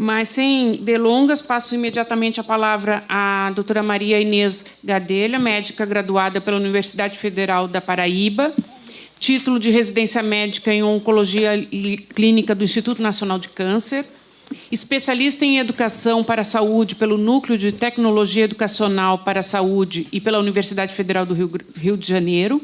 Mas, sem delongas, passo imediatamente a palavra à doutora Maria Inês Gadelha, médica graduada pela Universidade Federal da Paraíba, título de residência médica em Oncologia Clínica do Instituto Nacional de Câncer, especialista em Educação para a Saúde pelo Núcleo de Tecnologia Educacional para a Saúde e pela Universidade Federal do Rio de Janeiro,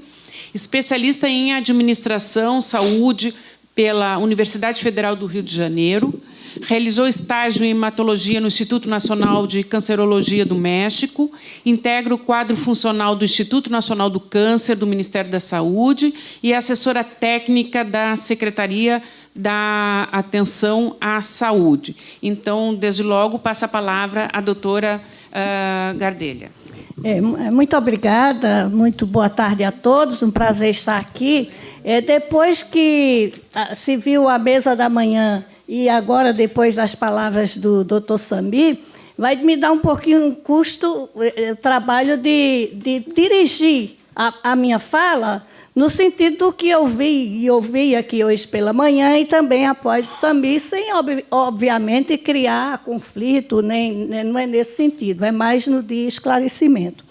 especialista em Administração, Saúde pela Universidade Federal do Rio de Janeiro, realizou estágio em hematologia no Instituto Nacional de Cancerologia do México, integra o quadro funcional do Instituto Nacional do Câncer do Ministério da Saúde e é assessora técnica da Secretaria da Atenção à Saúde. Então, desde logo, passo a palavra à doutora Gadelha. Muito obrigada, muito boa tarde a todos, um prazer estar aqui. Depois que se viu a mesa da manhã e agora, depois das palavras do Dr. Samir, vai me dar um pouquinho custo o trabalho de dirigir a minha fala no sentido do que eu vi e ouvi aqui hoje pela manhã e também após o Samir, sem, obviamente, criar conflito, não é nesse sentido, é mais no de esclarecimento.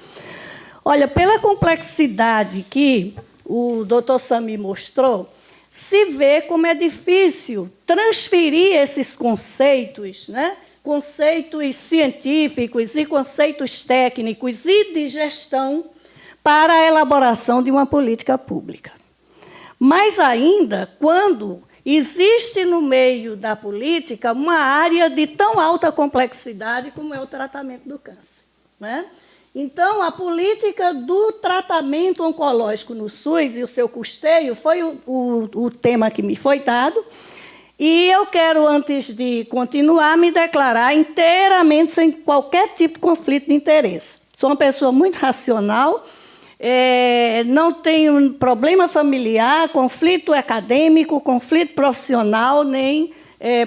Olha, pela complexidade que o Dr. Samir mostrou, se vê como é difícil transferir esses conceitos, né? Conceitos científicos e conceitos técnicos e de gestão para a elaboração de uma política pública. Mais ainda, quando existe no meio da política uma área de tão alta complexidade como é o tratamento do câncer, né? Então, a política do tratamento oncológico no SUS e o seu custeio foi o tema que me foi dado. E eu quero, antes de continuar, me declarar inteiramente sem qualquer tipo de conflito de interesse. Sou uma pessoa muito racional, não tenho problema familiar, conflito acadêmico, conflito profissional, nem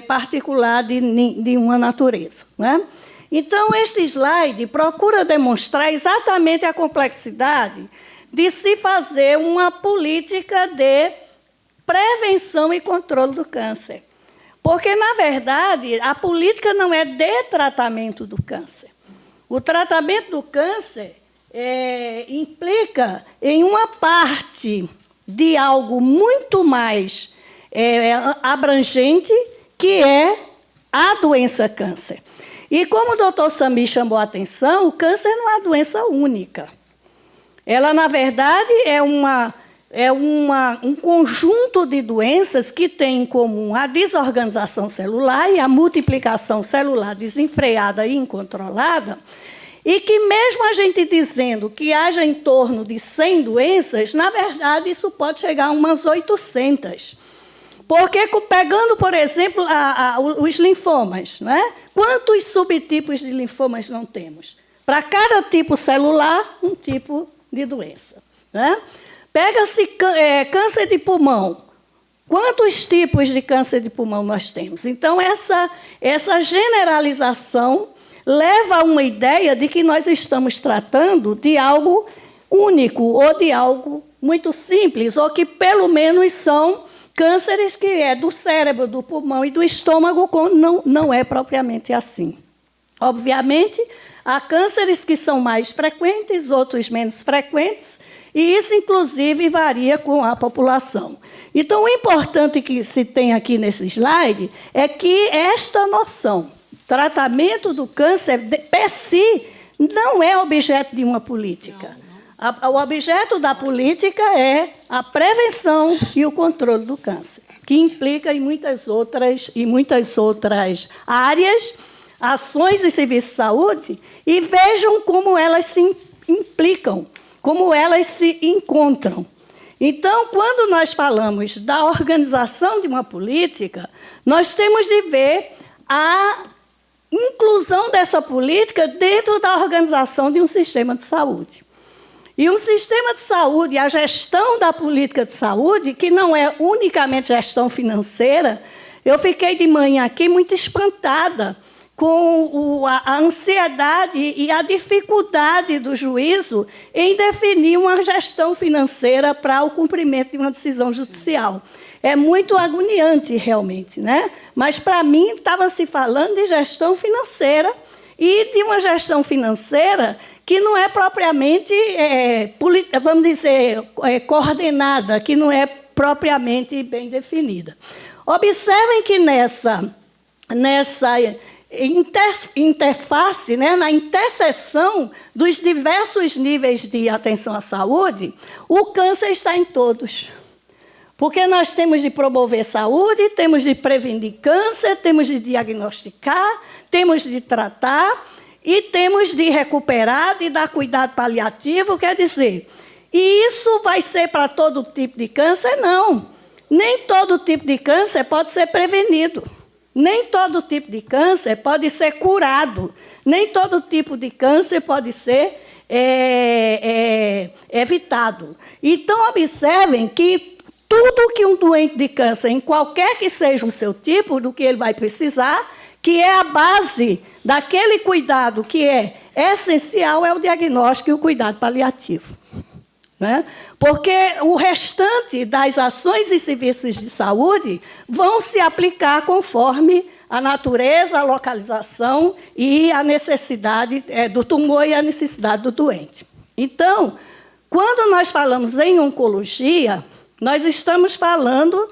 particular de nenhuma natureza, né? Então, este slide procura demonstrar exatamente a complexidade de se fazer uma política de prevenção e controle do câncer. Porque, na verdade, a política não é de tratamento do câncer. O tratamento do câncer implica em uma parte de algo muito mais abrangente, que é a doença câncer. E como o doutor Samir chamou a atenção, o câncer não é uma doença única. Ela, na verdade, um conjunto de doenças que tem em comum a desorganização celular e a multiplicação celular desenfreada e incontrolada, e que, mesmo a gente dizendo que haja em torno de 100 doenças, na verdade, isso pode chegar a umas 800. Porque, pegando, por exemplo, os linfomas, né? Quantos subtipos de linfomas não temos? Para cada tipo celular, um tipo de doença, né? Pega-se câncer de pulmão. Quantos tipos de câncer de pulmão nós temos? Então, essa generalização leva a uma ideia de que nós estamos tratando de algo único ou de algo muito simples, ou que, pelo menos, são cânceres que é do cérebro, do pulmão e do estômago, não é propriamente assim. Obviamente, há cânceres que são mais frequentes, outros menos frequentes, e isso, inclusive, varia com a população. Então, o importante que se tem aqui nesse slide é que esta noção, tratamento do câncer, per si, não é objeto de uma política. O objeto da política é a prevenção e o controle do câncer, que implica em muitas outras áreas, ações e serviços de saúde, e vejam como elas se implicam, como elas se encontram. Então, quando nós falamos da organização de uma política, nós temos de ver a inclusão dessa política dentro da organização de um sistema de saúde. E um sistema de saúde, a gestão da política de saúde, que não é unicamente gestão financeira, eu fiquei de manhã aqui muito espantada com a ansiedade e a dificuldade do juízo em definir uma gestão financeira para o cumprimento de uma decisão judicial. é muito agoniante, realmente, né? Mas, para mim, estava se falando de gestão financeira e de uma gestão financeira que não é propriamente, vamos dizer, coordenada, que não é propriamente bem definida. Observem que nessa interface, né, na interseção dos diversos níveis de atenção à saúde, o câncer está em todos. Porque nós temos de promover saúde, temos de prevenir câncer, temos de diagnosticar, temos de tratar e temos de recuperar, de dar cuidado paliativo, quer dizer, e isso vai ser para todo tipo de câncer? Não. Nem todo tipo de câncer pode ser prevenido. Nem todo tipo de câncer pode ser curado. Nem todo tipo de câncer pode ser evitado. Então, observem que tudo que um doente de câncer, em qualquer que seja o seu tipo, do que ele vai precisar, que é a base daquele cuidado que é essencial, é o diagnóstico e o cuidado paliativo. Né? Porque o restante das ações e serviços de saúde vão se aplicar conforme a natureza, a localização e a necessidade do tumor e a necessidade do doente. Então, quando nós falamos em oncologia, nós estamos falando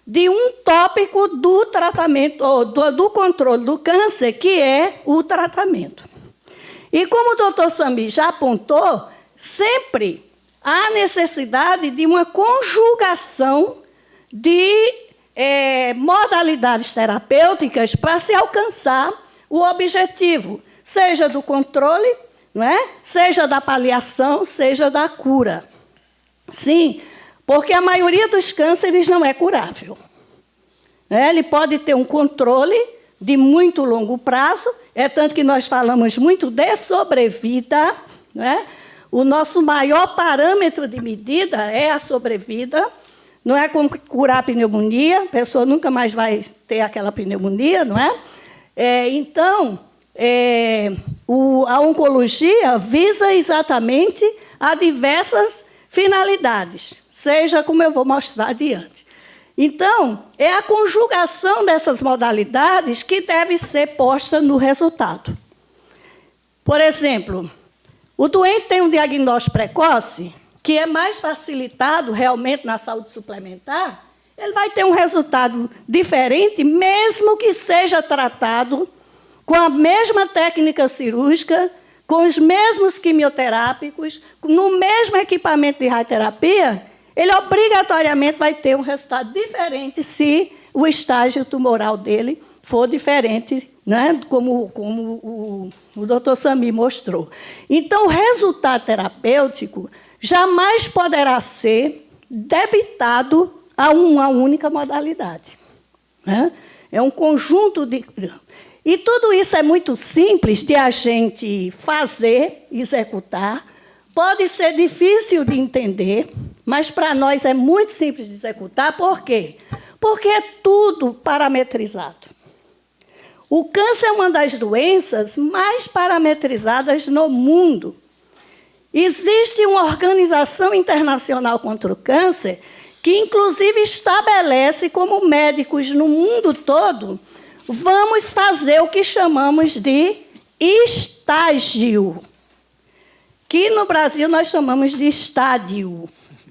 de um tópico do tratamento, ou do controle do câncer, que é o tratamento. E como o doutor Sami já apontou, sempre há necessidade de uma conjugação de modalidades terapêuticas para se alcançar o objetivo, seja do controle, não é? Seja da paliação, seja da cura. Sim, porque a maioria dos cânceres não é curável. Ele pode ter um controle de muito longo prazo, é tanto que nós falamos muito de sobrevida, né? O nosso maior parâmetro de medida é a sobrevida. Não é como curar a pneumonia, a pessoa nunca mais vai ter aquela pneumonia, não é? Então, a oncologia visa exatamente a diversas finalidades, seja como eu vou mostrar adiante. Então, é a conjugação dessas modalidades que deve ser posta no resultado. Por exemplo, o doente tem um diagnóstico precoce, que é mais facilitado realmente na saúde suplementar, ele vai ter um resultado diferente, mesmo que seja tratado com a mesma técnica cirúrgica, com os mesmos quimioterápicos, no mesmo equipamento de radioterapia, ele obrigatoriamente vai ter um resultado diferente se o estágio tumoral dele for diferente, né, como o doutor Sami mostrou. Então, o resultado terapêutico jamais poderá ser debitado a uma única modalidade. Né? É um conjunto de... E tudo isso é muito simples de a gente fazer, executar. Pode ser difícil de entender, mas para nós é muito simples de executar. Por quê? Porque é tudo parametrizado. O câncer é uma das doenças mais parametrizadas no mundo. Existe uma organização internacional contra o câncer que, inclusive, estabelece como médicos no mundo todo, vamos fazer o que chamamos de estágio, que no Brasil nós chamamos de estádio,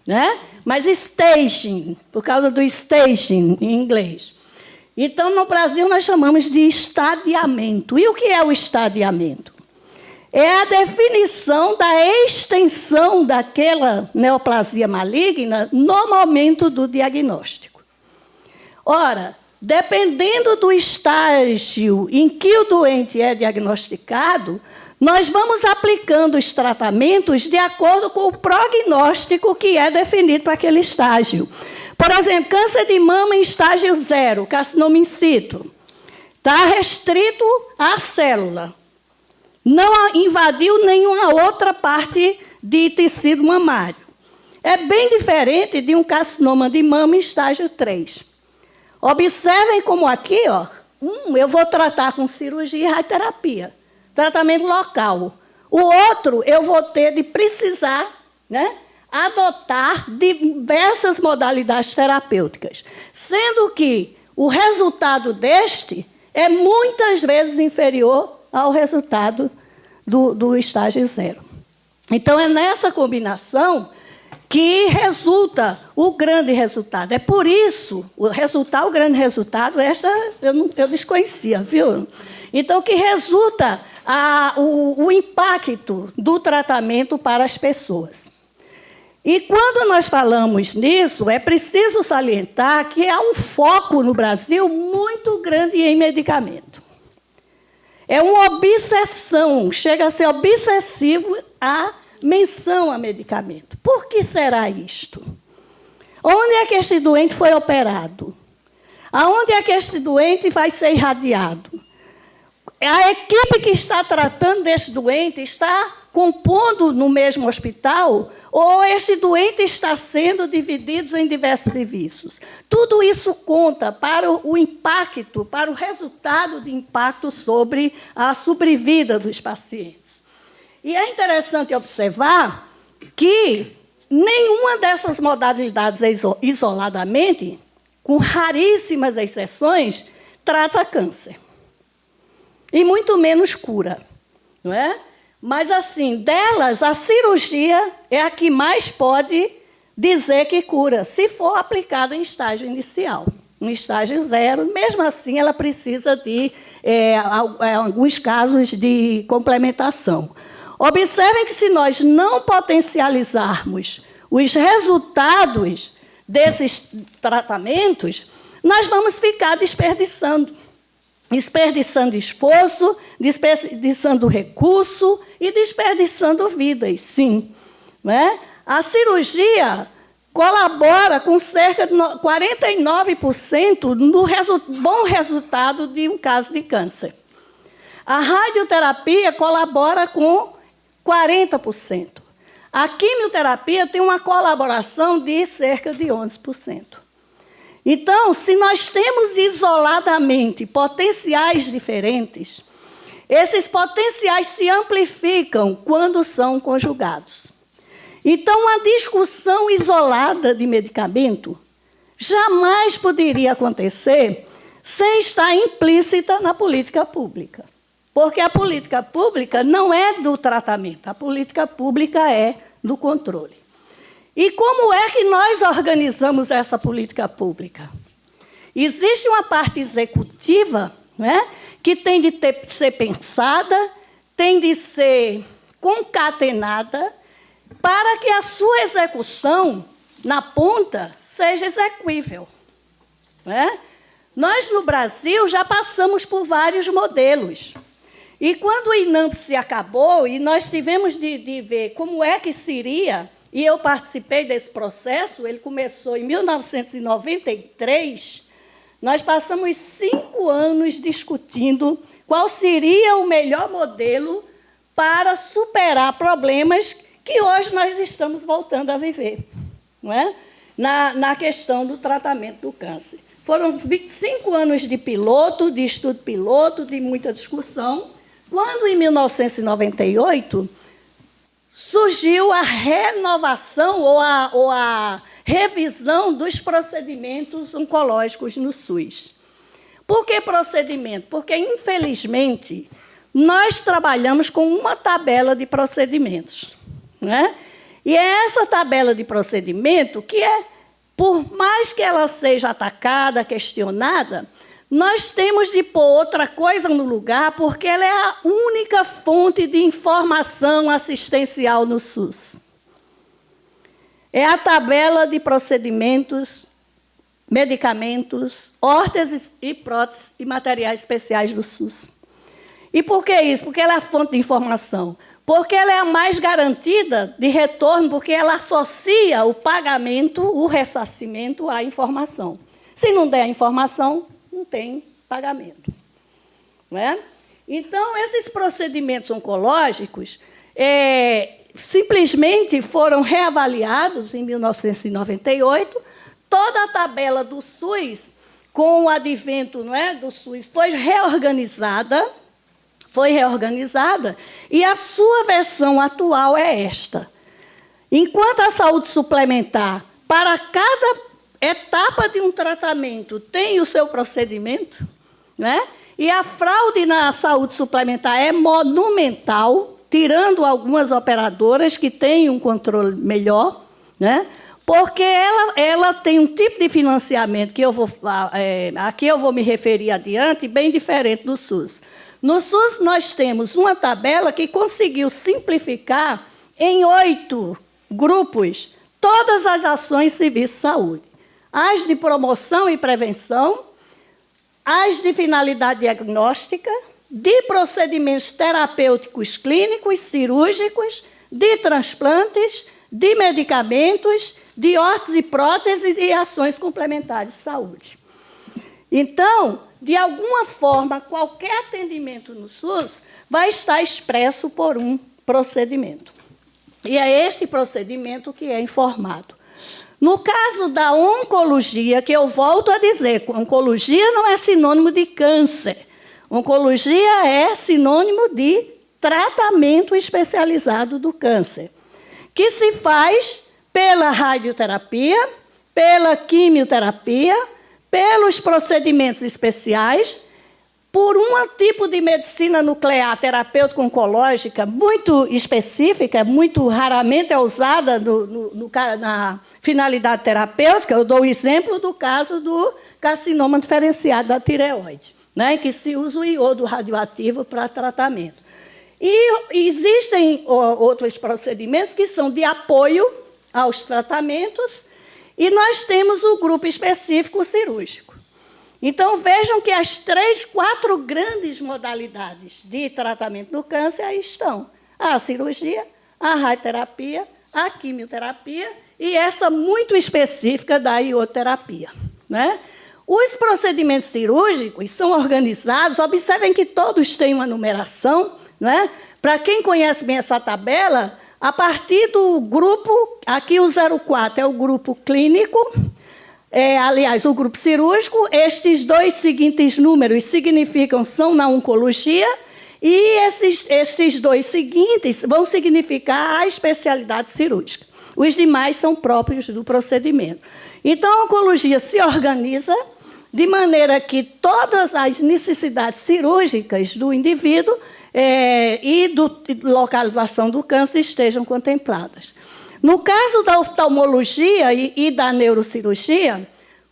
né? Mas staging, por causa do staging em inglês. Então, no Brasil, nós chamamos de estadiamento. E o que é o estadiamento? É a definição da extensão daquela neoplasia maligna no momento do diagnóstico. Ora, dependendo do estágio em que o doente é diagnosticado, nós vamos aplicando os tratamentos de acordo com o prognóstico que é definido para aquele estágio. Por exemplo, câncer de mama em estágio 0, carcinoma in situ. Está restrito à célula. Não invadiu nenhuma outra parte de tecido mamário. É bem diferente de um carcinoma de mama em estágio 3. Observem como aqui, ó, eu vou tratar com cirurgia e radioterapia, tratamento local. O outro, eu vou ter de precisar, né, adotar diversas modalidades terapêuticas, sendo que o resultado deste é muitas vezes inferior ao resultado do estágio 0. Então, é nessa combinação que resulta o grande resultado. É por isso, o grande resultado, esta eu desconhecia, viu? Então, que resulta o impacto do tratamento para as pessoas. E quando nós falamos nisso, é preciso salientar que há um foco no Brasil muito grande em medicamento. É uma obsessão, chega a ser obsessivo a menção a medicamento. Por que será isto? Onde é que este doente foi operado? Aonde é que este doente vai ser irradiado? A equipe que está tratando deste doente está compondo no mesmo hospital ou este doente está sendo dividido em diversos serviços? Tudo isso conta para o impacto, para o resultado de impacto sobre a sobrevida dos pacientes. E é interessante observar que nenhuma dessas modalidades isoladamente, com raríssimas exceções, trata câncer. E muito menos cura, não é? Mas, assim, delas, a cirurgia é a que mais pode dizer que cura, se for aplicada em estágio inicial. No estágio 0, mesmo assim, ela precisa de, alguns casos, de complementação. Observem que, se nós não potencializarmos os resultados desses tratamentos, nós vamos ficar desperdiçando esforço, desperdiçando recurso e desperdiçando vidas, sim. Não é? A cirurgia colabora com cerca de 49% no bom resultado de um caso de câncer. A radioterapia colabora com 40%. A quimioterapia tem uma colaboração de cerca de 11%. Então, se nós temos isoladamente potenciais diferentes, esses potenciais se amplificam quando são conjugados. Então, uma discussão isolada de medicamento jamais poderia acontecer sem estar implícita na política pública. Porque a política pública não é do tratamento, a política pública é do controle. E como é que nós organizamos essa política pública? Existe uma parte executiva, né, que tem de ser pensada, tem de ser concatenada, para que a sua execução, na ponta, seja exequível. Né? Nós, no Brasil, já passamos por vários modelos. E quando o INAMP se acabou, e nós tivemos de ver como é que seria, e eu participei desse processo, ele começou em 1993, nós passamos 5 anos discutindo qual seria o melhor modelo para superar problemas que hoje nós estamos voltando a viver, não é? Na questão do tratamento do câncer. Foram 5 anos de piloto, de estudo piloto, de muita discussão, quando, em 1998, surgiu a renovação ou a revisão dos procedimentos oncológicos no SUS. Por que procedimento? Porque, infelizmente, nós trabalhamos com uma tabela de procedimentos. Né? E é essa tabela de procedimento que, por mais que ela seja atacada, questionada, nós temos de pôr outra coisa no lugar, porque ela é a única fonte de informação assistencial no SUS. É a tabela de procedimentos, medicamentos, órteses e próteses e materiais especiais do SUS. E por que isso? Porque ela é a fonte de informação. Porque ela é a mais garantida de retorno, porque ela associa o pagamento, o ressarcimento à informação. Se não der a informação, não tem pagamento. Não é? Então, esses procedimentos oncológicos simplesmente foram reavaliados em 1998. Toda a tabela do SUS, com o advento, não é, do SUS, foi reorganizada, e a sua versão atual é esta. Enquanto a saúde suplementar, para cada etapa de um tratamento, tem o seu procedimento, né? E a fraude na saúde suplementar é monumental, tirando algumas operadoras que têm um controle melhor, né? Porque ela tem um tipo de financiamento que aqui eu vou me referir adiante, bem diferente do SUS. No SUS, nós temos uma tabela que conseguiu simplificar em 8 grupos todas as ações civis de saúde. As de promoção e prevenção, as de finalidade diagnóstica, de procedimentos terapêuticos clínicos, cirúrgicos, de transplantes, de medicamentos, de órteses e próteses e ações complementares de saúde. Então, de alguma forma, qualquer atendimento no SUS vai estar expresso por um procedimento. E é este procedimento que é informado. No caso da oncologia, que eu volto a dizer, oncologia não é sinônimo de câncer. Oncologia é sinônimo de tratamento especializado do câncer, que se faz pela radioterapia, pela quimioterapia, pelos procedimentos especiais, por um tipo de medicina nuclear terapêutica oncológica muito específica, muito raramente é usada na finalidade terapêutica. Eu dou o exemplo do caso do carcinoma diferenciado da tireoide, né, em que se usa o iodo radioativo para tratamento. E existem outros procedimentos que são de apoio aos tratamentos, e nós temos o grupo específico cirúrgico. Então, vejam que as 3, 4 grandes modalidades de tratamento do câncer aí estão. A cirurgia, a radioterapia, a quimioterapia e essa muito específica da ioterapia, né? Os procedimentos cirúrgicos são organizados, observem que todos têm uma numeração, né? Para quem conhece bem essa tabela, a partir do grupo, aqui o 04 é o grupo clínico, aliás, o grupo cirúrgico, estes 2 seguintes números são na oncologia, e estes 2 seguintes vão significar a especialidade cirúrgica. Os demais são próprios do procedimento. Então, a oncologia se organiza de maneira que todas as necessidades cirúrgicas do indivíduo e da localização do câncer estejam contempladas. No caso da oftalmologia e da neurocirurgia,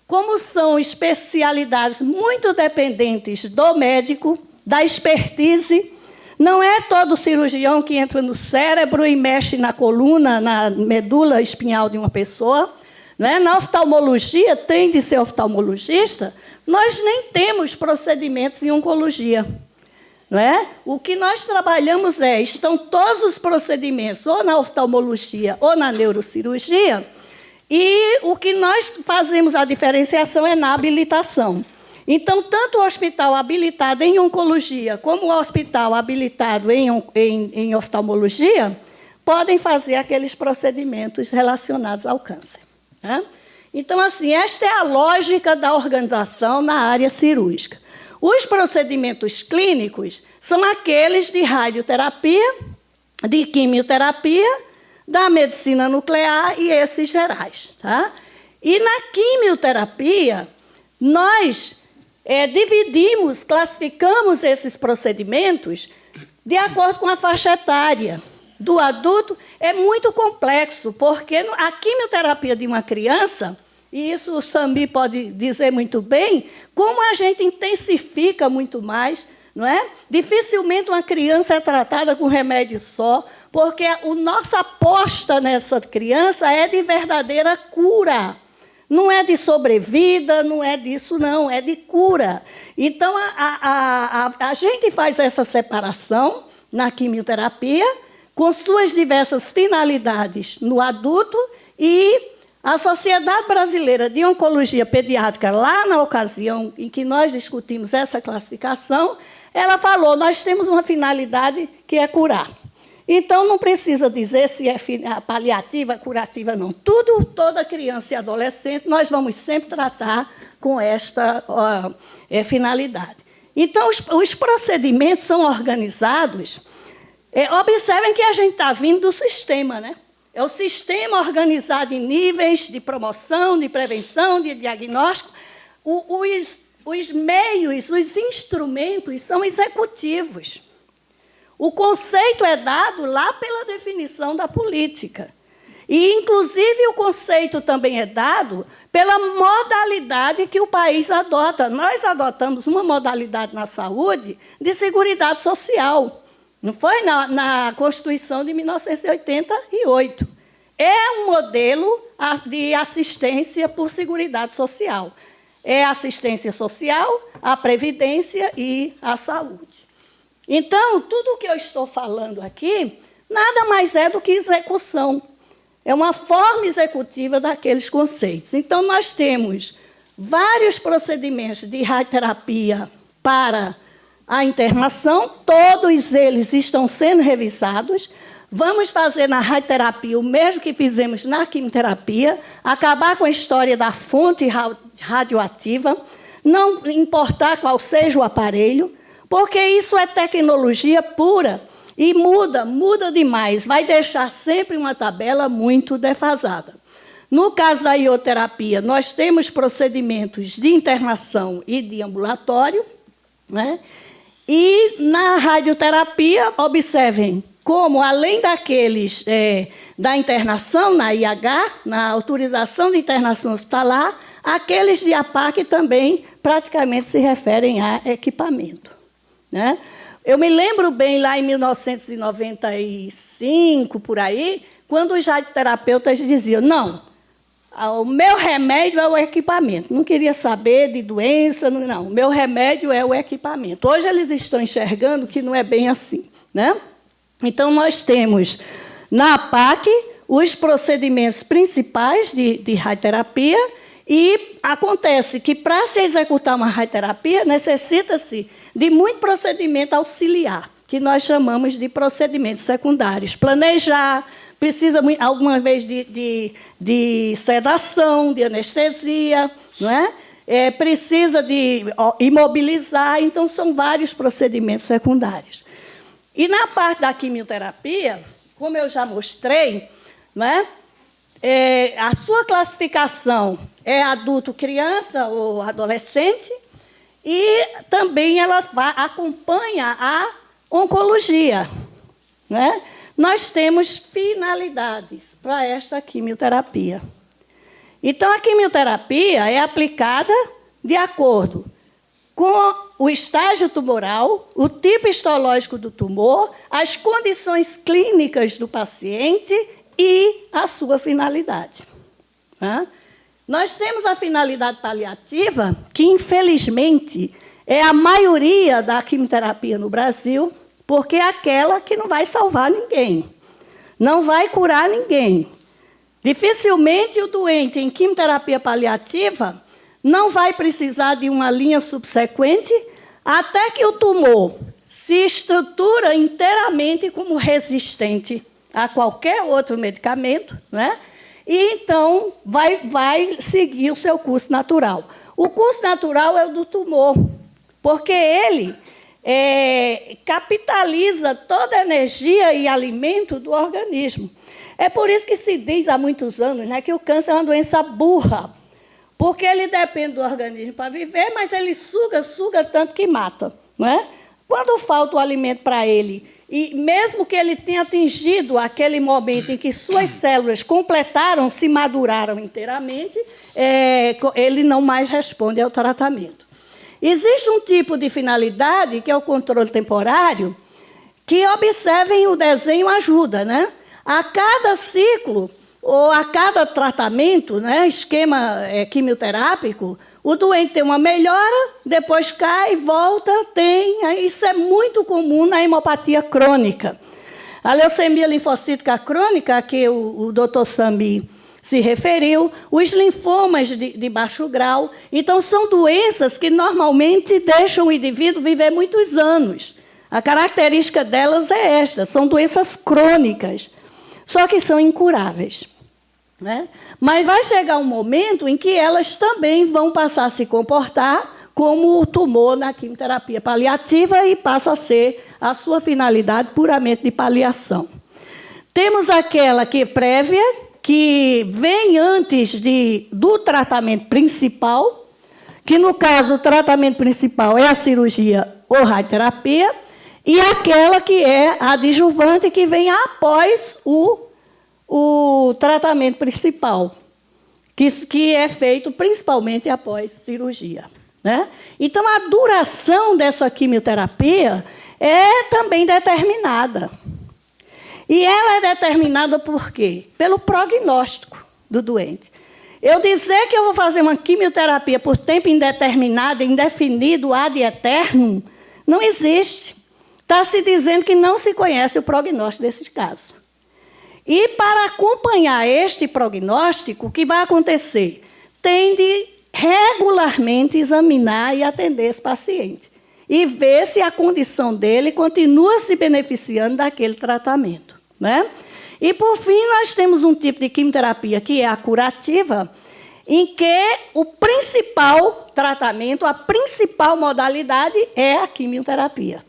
como são especialidades muito dependentes do médico, da expertise, não é todo cirurgião que entra no cérebro e mexe na coluna, na medula espinhal de uma pessoa, né? Na oftalmologia, tem de ser oftalmologista, nós nem temos procedimentos em oncologia. Não é? O que nós trabalhamos estão todos os procedimentos, ou na oftalmologia ou na neurocirurgia, e o que nós fazemos a diferenciação é na habilitação. Então, tanto o hospital habilitado em oncologia como o hospital habilitado em oftalmologia podem fazer aqueles procedimentos relacionados ao câncer. Né? Então, assim, esta é a lógica da organização na área cirúrgica. Os procedimentos clínicos são aqueles de radioterapia, de quimioterapia, da medicina nuclear e esses gerais. Tá? E na quimioterapia, nós classificamos esses procedimentos de acordo com a faixa etária. Do adulto é muito complexo, porque a quimioterapia de uma criança, e isso o Sami pode dizer muito bem, como a gente intensifica muito mais, não é? Dificilmente uma criança é tratada com remédio só, porque a nossa aposta nessa criança é de verdadeira cura. Não é de sobrevida, não é disso, não, é de cura. Então, a gente faz essa separação na quimioterapia, com suas diversas finalidades no adulto, e a Sociedade Brasileira de Oncologia Pediátrica, lá na ocasião em que nós discutimos essa classificação, ela falou, nós temos uma finalidade que é curar. Então, não precisa dizer se é paliativa, curativa, não. Toda criança e adolescente, nós vamos sempre tratar com esta finalidade. Então, os procedimentos são organizados. Observem que a gente está vindo do sistema, né? É o sistema organizado em níveis de promoção, de prevenção, de diagnóstico. Os meios, os instrumentos são executivos. O conceito é dado lá pela definição da política. E, inclusive, o conceito também é dado pela modalidade que o país adota. Nós adotamos uma modalidade na saúde de seguridade social. Não foi na Constituição de 1988. É um modelo de assistência por seguridade social. É a assistência social, a previdência e a saúde. Então, tudo o que eu estou falando aqui nada mais é do que execução. É uma forma executiva daqueles conceitos. Então, nós temos vários procedimentos de radioterapia para a internação, todos eles estão sendo revisados. Vamos fazer na radioterapia o mesmo que fizemos na quimioterapia, acabar com a história da fonte radioativa, não importar qual seja o aparelho, porque isso é tecnologia pura. E muda demais, vai deixar sempre uma tabela muito defasada. No caso da ioterapia, nós temos procedimentos de internação e de ambulatório, né? E na radioterapia, observem como, além daqueles da internação, na IH, na autorização de internação hospitalar, aqueles de APAC também praticamente se referem a equipamento, né? Eu me lembro bem, lá em 1995, por aí, quando os radioterapeutas diziam, não, o meu remédio é o equipamento. Não queria saber de doença, não, o meu remédio é o equipamento. Hoje eles estão enxergando que não é bem assim, né? Então, nós temos, na APAC, os procedimentos principais de radioterapia, e acontece que, para se executar uma radioterapia, necessita-se de muito procedimento auxiliar, que nós chamamos de procedimentos secundários. Planejar, precisa, alguma vez, de sedação, de anestesia, não é? Precisa de imobilizar, então, são vários procedimentos secundários. E, na parte da quimioterapia, como eu já mostrei, não é? A sua classificação é adulto-criança ou adolescente, e também ela acompanha a oncologia, né? Nós temos finalidades para esta quimioterapia. Então, a quimioterapia é aplicada de acordo com o estágio tumoral, o tipo histológico do tumor, as condições clínicas do paciente e a sua finalidade, né? Nós temos a finalidade paliativa, que, infelizmente, é a maioria da quimioterapia no Brasil, porque é aquela que não vai salvar ninguém, não vai curar ninguém. Dificilmente o doente em quimioterapia paliativa não vai precisar de uma linha subsequente até que o tumor se estrutura inteiramente como resistente a qualquer outro medicamento, né? E, então, vai seguir o seu curso natural. O curso natural é o do tumor, porque ele capitaliza toda a energia e alimento do organismo. É por isso que se diz há muitos anos, né, que o câncer é uma doença burra, porque ele depende do organismo para viver, mas ele suga tanto que mata, não é? Quando falta o alimento para ele, e mesmo que ele tenha atingido aquele momento em que suas células completaram, se maduraram inteiramente, ele não mais responde ao tratamento. Existe um tipo de finalidade, que é o controle temporário, que, observem, o desenho ajuda, né? A cada ciclo, ou a cada tratamento, né, esquema quimioterápico, o doente tem uma melhora, depois cai, volta, tem. Isso é muito comum na hemopatia crônica. A leucemia linfocítica crônica, a que o Dr. Sami se referiu, os linfomas de baixo grau. Então, são doenças que normalmente deixam o indivíduo viver muitos anos. A característica delas é esta, são doenças crônicas, só que são incuráveis, né? Mas vai chegar um momento em que elas também vão passar a se comportar como o tumor na quimioterapia paliativa e passa a ser a sua finalidade puramente de paliação. Temos aquela que é prévia, que vem antes do tratamento principal, que, no caso, o tratamento principal é a cirurgia ou radioterapia, e aquela que é adjuvante, que vem após o tratamento principal, que é feito principalmente após cirurgia, né? Então, a duração dessa quimioterapia é também determinada. E ela é determinada por quê? Pelo prognóstico do doente. Eu dizer que eu vou fazer uma quimioterapia por tempo indeterminado, indefinido, ad eternum, não existe. Está se dizendo que não se conhece o prognóstico desses casos. E, para acompanhar este prognóstico, o que vai acontecer? Tem de regularmente examinar e atender esse paciente e ver se a condição dele continua se beneficiando daquele tratamento, né? E, por fim, nós temos um tipo de quimioterapia que é a curativa, em que o principal tratamento, a principal modalidade é a quimioterapia.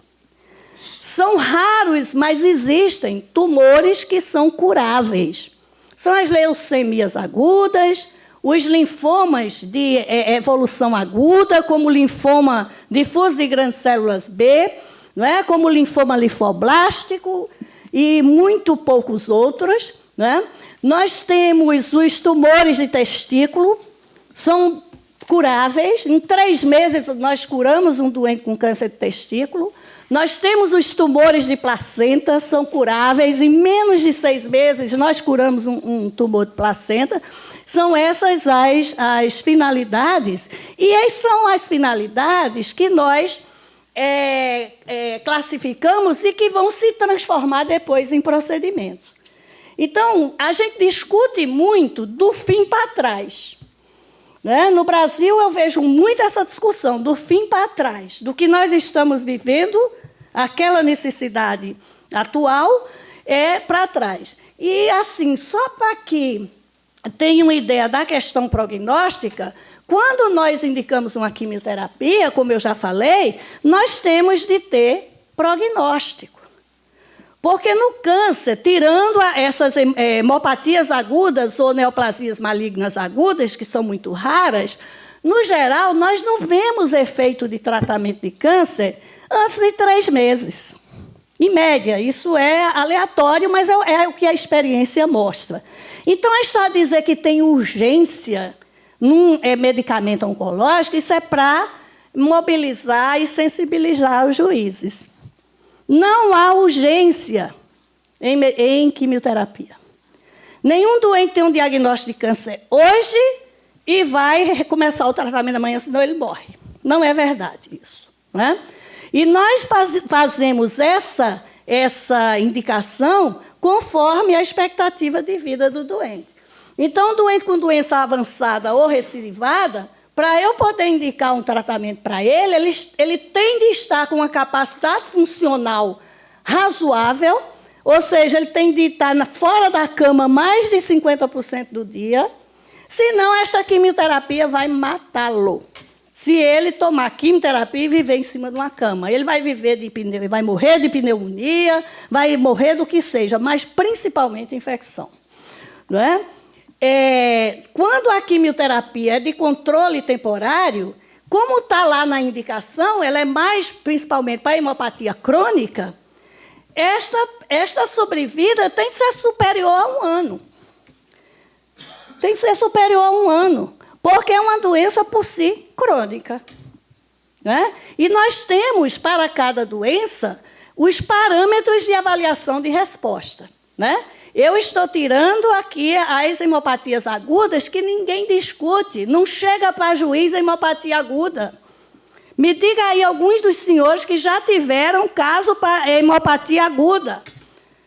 São raros, mas existem tumores que são curáveis. São as leucemias agudas, os linfomas de evolução aguda, como o linfoma difuso de grandes células B, não é? Como o linfoma linfoblástico e muito poucos outros, né? Nós temos os tumores de testículo, são curáveis. Em 3 meses, nós curamos um doente com câncer de testículo. Nós temos os tumores de placenta, são curáveis. Em menos de 6 meses, nós curamos um tumor de placenta. São essas as finalidades. E são as finalidades que nós classificamos e que vão se transformar depois em procedimentos. Então, a gente discute muito do fim para trás, né? No Brasil, eu vejo muito essa discussão do fim para trás, do que nós estamos vivendo, aquela necessidade atual, para trás. E, assim, só para que tenham uma ideia da questão prognóstica, quando nós indicamos uma quimioterapia, como eu já falei, nós temos de ter prognóstico. Porque no câncer, tirando essas hemopatias agudas ou neoplasias malignas agudas, que são muito raras, no geral, nós não vemos efeito de tratamento de câncer antes de 3 meses. Em média, isso é aleatório, mas é o que a experiência mostra. Então, é só dizer que tem urgência num medicamento oncológico, isso é para mobilizar e sensibilizar os juízes. Não há urgência em quimioterapia. Nenhum doente tem um diagnóstico de câncer hoje e vai recomeçar o tratamento amanhã, senão ele morre. Não é verdade isso, né? E nós fazemos essa indicação conforme a expectativa de vida do doente. Então, um doente com doença avançada ou recidivada, para eu poder indicar um tratamento para ele tem de estar com uma capacidade funcional razoável, ou seja, ele tem de estar fora da cama mais de 50% do dia, senão esta quimioterapia vai matá-lo. Se ele tomar quimioterapia e viver em cima de uma cama, ele vai vai morrer de pneumonia, vai morrer do que seja, mas principalmente infecção, não é? Quando a quimioterapia é de controle temporário, como está lá na indicação, ela é mais principalmente para a hemopatia crônica, esta sobrevida tem que ser superior a 1 ano. Tem que ser superior a 1 ano, porque é uma doença por si crônica, né? E nós temos, para cada doença, os parâmetros de avaliação de resposta, né? Eu estou tirando aqui as hemopatias agudas que ninguém discute. Não chega para juiz a hemopatia aguda. Me diga aí alguns dos senhores que já tiveram caso para hemopatia aguda.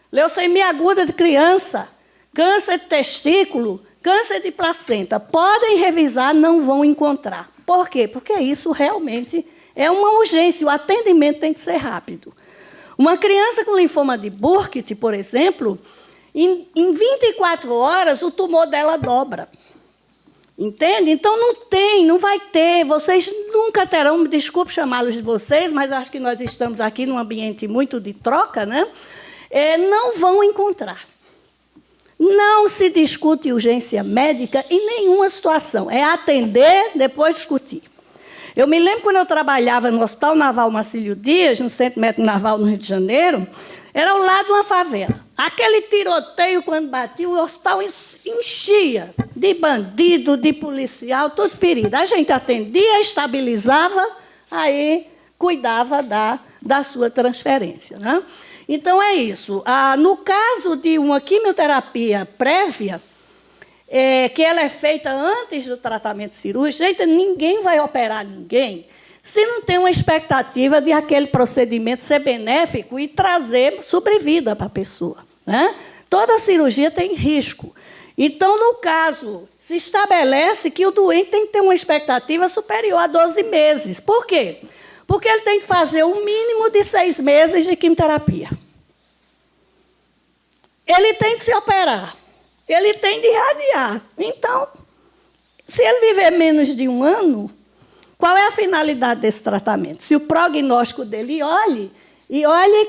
Leucemia aguda de criança, câncer de testículo, câncer de placenta. Podem revisar, não vão encontrar. Por quê? Porque isso realmente é uma urgência. O atendimento tem que ser rápido. Uma criança com linfoma de Burkitt, por exemplo, em 24 horas, o tumor dela dobra. Entende? Então, não vai ter. Vocês nunca terão, me desculpe chamá-los de vocês, mas acho que nós estamos aqui num ambiente muito de troca, né? Não vão encontrar. Não se discute urgência médica em nenhuma situação. É atender, depois discutir. Eu me lembro quando eu trabalhava no Hospital Naval Marcílio Dias, no Centro Médico Naval, no Rio de Janeiro, era ao lado de uma favela. Aquele tiroteio, quando batia, o hospital enchia de bandido, de policial, tudo ferido. A gente atendia, estabilizava, aí cuidava da sua transferência, né? Então, é isso. No caso de uma quimioterapia prévia, que ela é feita antes do tratamento cirúrgico, gente, ninguém vai operar ninguém se não tem uma expectativa de aquele procedimento ser benéfico e trazer sobrevida para a pessoa, né? Toda cirurgia tem risco. Então, no caso, se estabelece que o doente tem que ter uma expectativa superior a 12 meses. Por quê? Porque ele tem que fazer o mínimo de 6 meses de quimioterapia. Ele tem de se operar. Ele tem de irradiar. Então, se ele viver menos de 1 ano, qual é a finalidade desse tratamento? Se o prognóstico dele olhe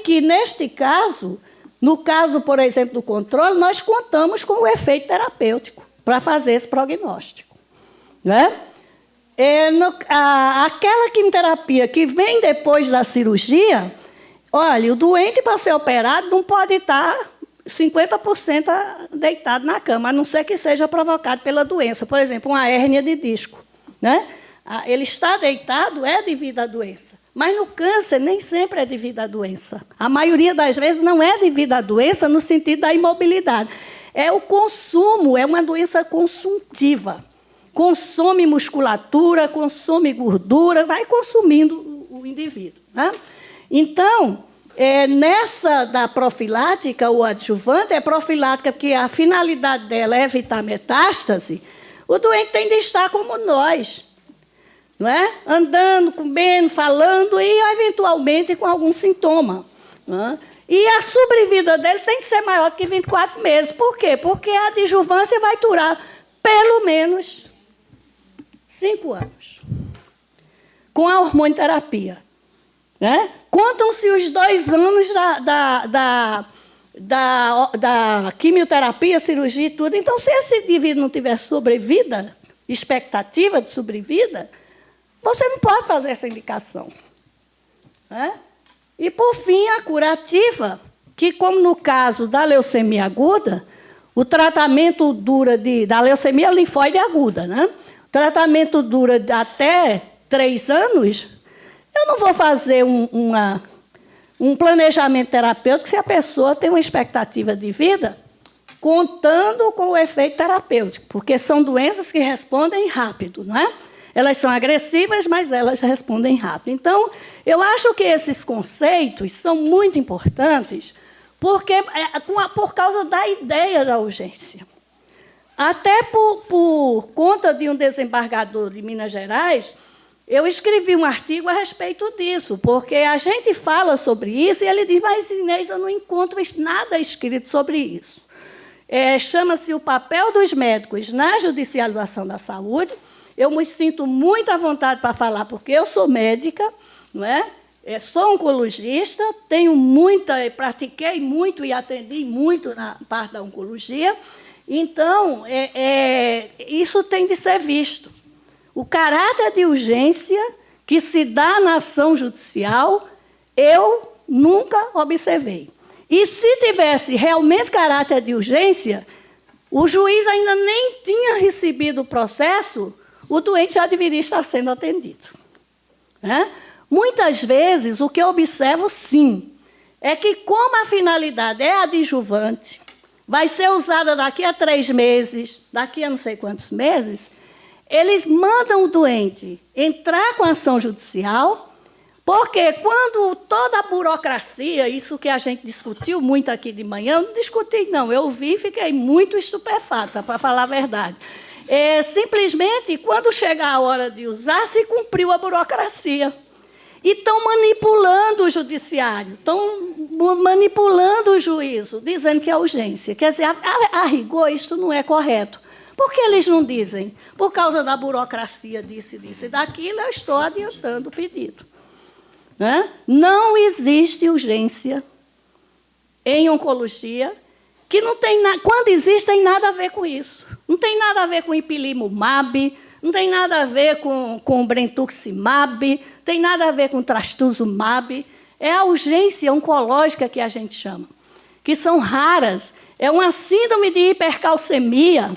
que, neste caso, no caso, por exemplo, do controle, nós contamos com o efeito terapêutico para fazer esse prognóstico, né? Aquela quimioterapia que vem depois da cirurgia, olha, o doente, para ser operado, não pode estar 50% deitado na cama, a não ser que seja provocado pela doença. Por exemplo, uma hérnia de disco, né? Ele está deitado é devido à doença. Mas no câncer nem sempre é devido à doença. A maioria das vezes não é devido à doença no sentido da imobilidade. É o consumo, é uma doença consumptiva. Consome musculatura, consome gordura, vai consumindo o indivíduo, né? Então, nessa da profilática, o adjuvante é profilática porque a finalidade dela é evitar metástase. O doente tem de estar como nós, não é? Andando, comendo, falando e, eventualmente, com algum sintoma, não é? E a sobrevida dele tem que ser maior do que 24 meses. Por quê? Porque a adjuvância vai durar pelo menos 5 anos, com a hormonioterapia, né? Contam-se os 2 anos da quimioterapia, cirurgia e tudo. Então, se esse indivíduo não tiver sobrevida, expectativa de sobrevida, você não pode fazer essa indicação, né? E, por fim, a curativa, que, como no caso da leucemia aguda, o tratamento dura da leucemia linfóide aguda, né? O tratamento dura até 3 anos. Eu não vou fazer um planejamento terapêutico se a pessoa tem uma expectativa de vida contando com o efeito terapêutico, porque são doenças que respondem rápido, não é? Elas são agressivas, mas elas respondem rápido. Então, eu acho que esses conceitos são muito importantes por causa da ideia da urgência. Até por conta de um desembargador de Minas Gerais, eu escrevi um artigo a respeito disso, porque a gente fala sobre isso e ele diz, mas, Inês, eu não encontro nada escrito sobre isso. Chama-se O Papel dos Médicos na Judicialização da Saúde. Eu me sinto muito à vontade para falar, porque eu sou médica, não é? Sou oncologista, pratiquei muito e atendi muito na parte da oncologia. Então, isso tem de ser visto. O caráter de urgência que se dá na ação judicial, eu nunca observei. E se tivesse realmente caráter de urgência, o juiz ainda nem tinha recebido o processo, o doente já deveria estar sendo atendido, né? Muitas vezes, o que eu observo, sim, é que, como a finalidade é adjuvante, vai ser usada daqui a 3 meses, daqui a não sei quantos meses, eles mandam o doente entrar com a ação judicial, porque quando toda a burocracia, isso que a gente discutiu muito aqui de manhã, eu não discuti, não, eu vi e fiquei muito estupefata, para falar a verdade. Simplesmente, quando chegar a hora de usar, se cumpriu a burocracia. E estão manipulando o judiciário, estão manipulando o juízo, dizendo que é urgência. Quer dizer, a rigor, isto não é correto. Por que eles não dizem? Por causa da burocracia disso e daquilo, eu estou adiantando o pedido, né? Não existe urgência em oncologia que não tem quando existe, tem nada a ver com isso. Não tem nada a ver com ipilimumab, não tem nada a ver com brentuximab, tem nada a ver com trastuzumab. É a urgência oncológica que a gente chama, que são raras. É uma síndrome de hipercalcemia,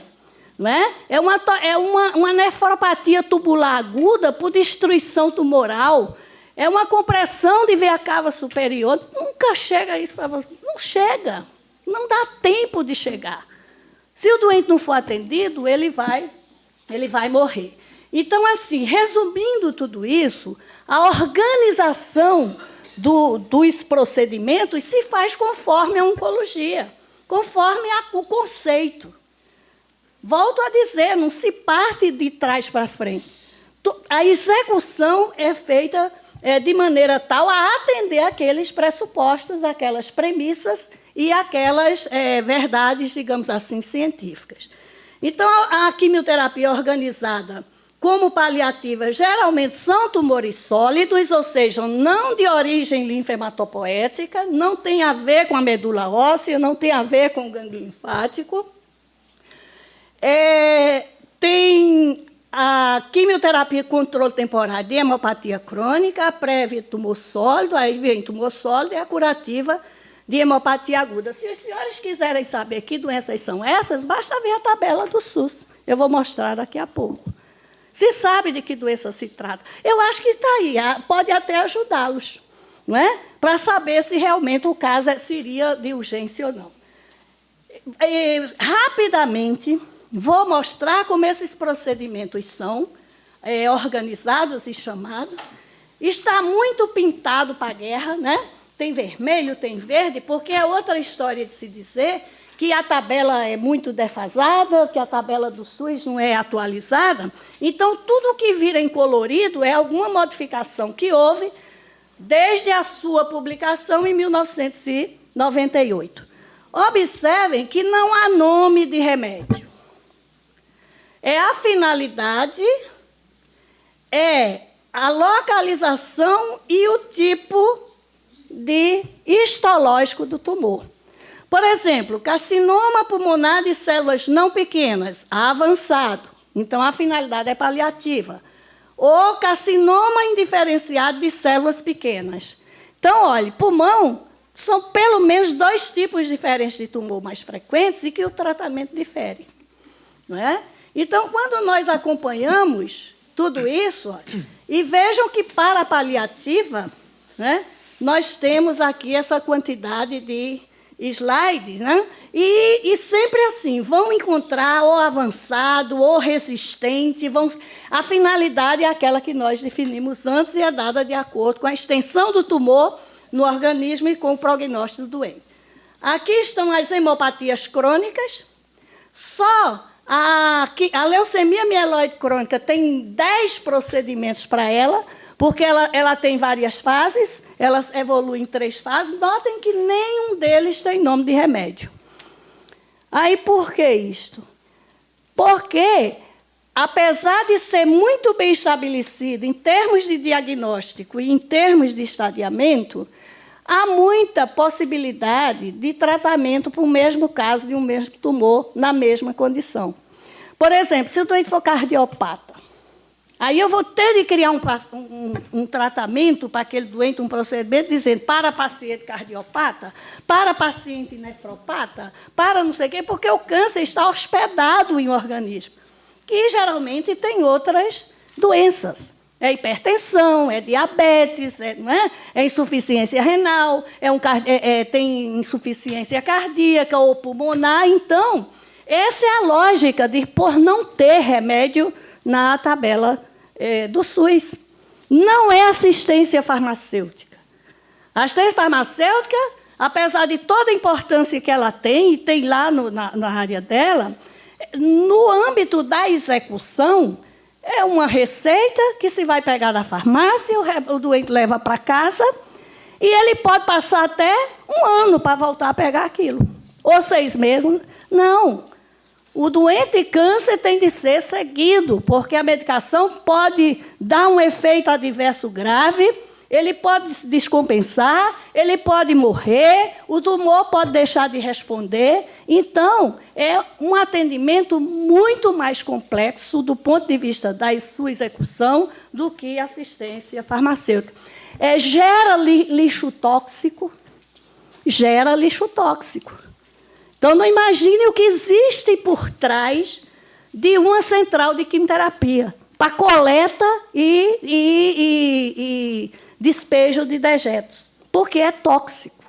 não é? É uma nefropatia tubular aguda por destruição tumoral, é uma compressão de veia cava superior. Nunca chega isso para você. Não chega. Não dá tempo de chegar. Se o doente não for atendido, ele vai morrer. Então, assim, resumindo tudo isso, a organização dos procedimentos se faz conforme a oncologia, conforme o conceito. Volto a dizer, não se parte de trás para frente. A execução é feita de maneira tal a atender aqueles pressupostos, aquelas premissas e aquelas verdades, digamos assim, científicas. Então, a quimioterapia organizada como paliativa geralmente são tumores sólidos, ou seja, não de origem linfematopoética, não tem a ver com a medula óssea, não tem a ver com o gânglio linfático. Tem a quimioterapia controle temporário de hemopatia crônica, a prévia tumor sólido, aí vem tumor sólido e a curativa de hemopatia aguda. Se os senhores quiserem saber que doenças são essas, basta ver a tabela do SUS. Eu vou mostrar daqui a pouco. Se sabe de que doença se trata. Eu acho que está aí, pode até ajudá-los, não é? Para saber se realmente o caso seria de urgência ou não. Rapidamente, vou mostrar como esses procedimentos são organizados e chamados. Está muito pintado para a guerra, né? Tem vermelho, tem verde, porque é outra história de se dizer que a tabela é muito defasada, que a tabela do SUS não é atualizada. Então, tudo que vira em colorido é alguma modificação que houve desde a sua publicação em 1998. Observem que não há nome de remédio. É a finalidade, é a localização e o tipo de histológico do tumor. Por exemplo, carcinoma pulmonar de células não pequenas, avançado. Então, a finalidade é paliativa. Ou carcinoma indiferenciado de células pequenas. Então, olhe, pulmão são pelo menos 2 tipos diferentes de tumor mais frequentes e que o tratamento difere. Não é? Então, quando nós acompanhamos tudo isso, olha, e vejam que para a paliativa, né, nós temos aqui essa quantidade de slides, né? E sempre assim, vão encontrar ou avançado ou resistente. A finalidade é aquela que nós definimos antes e é dada de acordo com a extensão do tumor no organismo e com o prognóstico do doente. Aqui estão as hemopatias crônicas. Só a leucemia mieloide crônica tem 10 procedimentos para ela, porque ela tem várias fases, ela evolui em 3 fases. Notem que nenhum deles tem nome de remédio. Aí, por que isto? Porque, apesar de ser muito bem estabelecido em termos de diagnóstico e em termos de estadiamento, há muita possibilidade de tratamento para o mesmo caso de um mesmo tumor na mesma condição. Por exemplo, se o doente for cardiopata, aí eu vou ter de criar um tratamento para aquele doente, um procedimento, dizendo para paciente cardiopata, para paciente nefropata, para não sei o quê, porque o câncer está hospedado em um organismo, que geralmente tem outras doenças. É hipertensão, é diabetes, não é? É insuficiência renal, tem insuficiência cardíaca ou pulmonar. Então, essa é a lógica de por não ter remédio na tabela do SUS. Não é assistência farmacêutica. A assistência farmacêutica, apesar de toda a importância que ela tem, e tem lá na área dela, no âmbito da execução, é uma receita que se vai pegar na farmácia, o doente leva para casa, e ele pode passar até 1 ano para voltar a pegar aquilo. Ou 6 meses. Não. O doente de câncer tem de ser seguido, porque a medicação pode dar um efeito adverso grave ele pode se descompensar, ele pode morrer, o tumor pode deixar de responder. Então, é um atendimento muito mais complexo do ponto de vista da sua execução do que assistência farmacêutica. Gera lixo tóxico, gera lixo tóxico. Então, não imagine o que existe por trás de uma central de quimioterapia para coleta e despejo de dejetos, porque é tóxico.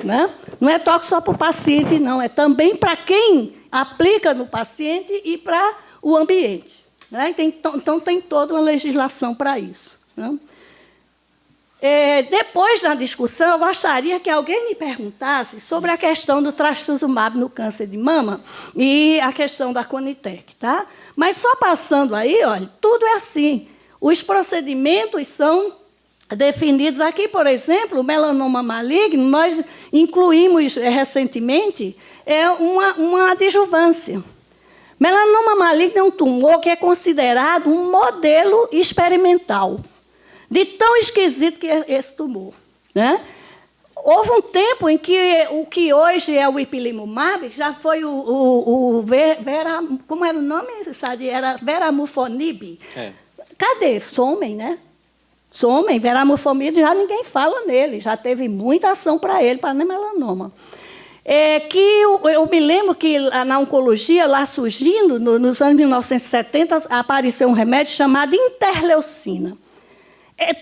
Né? Não é tóxico só para o paciente, não, é também para quem aplica no paciente e para o ambiente. Né? Então, tem toda uma legislação para isso. Né? Depois da discussão, eu gostaria que alguém me perguntasse sobre a questão do trastuzumab no câncer de mama e a questão da Conitec. Tá? Mas só passando aí, olha, tudo é assim. Os procedimentos são definidos aqui, por exemplo, o melanoma maligno, nós incluímos recentemente uma adjuvância. Melanoma maligno é um tumor que é considerado um modelo experimental, de tão esquisito que é esse tumor. Né? Houve um tempo em que o que hoje é o ipilimumab, já foi como era o nome, Sadi? Era Veramufonib. Cadê? Somem, né? Somem, Veramufonib, já ninguém fala nele, já teve muita ação para ele, para melanoma. Eu me lembro que na oncologia, lá surgindo, nos anos 1970, apareceu um remédio chamado interleucina.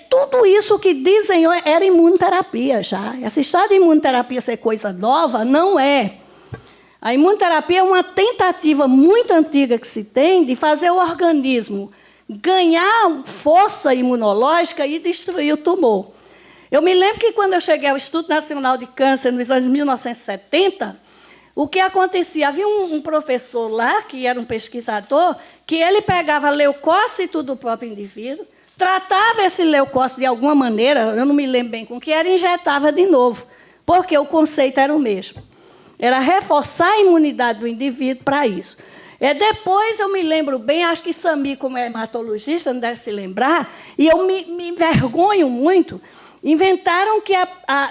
Tudo isso que dizem era imunoterapia já. Essa história de imunoterapia ser coisa nova, não é. A imunoterapia é uma tentativa muito antiga que se tem de fazer o organismo ganhar força imunológica e destruir o tumor. Eu me lembro que, quando eu cheguei ao Instituto Nacional de Câncer, nos anos 1970, o que acontecia? Havia um professor lá, que era um pesquisador, que ele pegava leucócito do próprio indivíduo, tratava esse leucócito de alguma maneira, eu não me lembro bem com que era, e injetava de novo, porque o conceito era o mesmo. Era reforçar a imunidade do indivíduo para isso. Depois, eu me lembro bem, acho que Sami, como é hematologista, não deve se lembrar, e eu me envergonho muito, inventaram que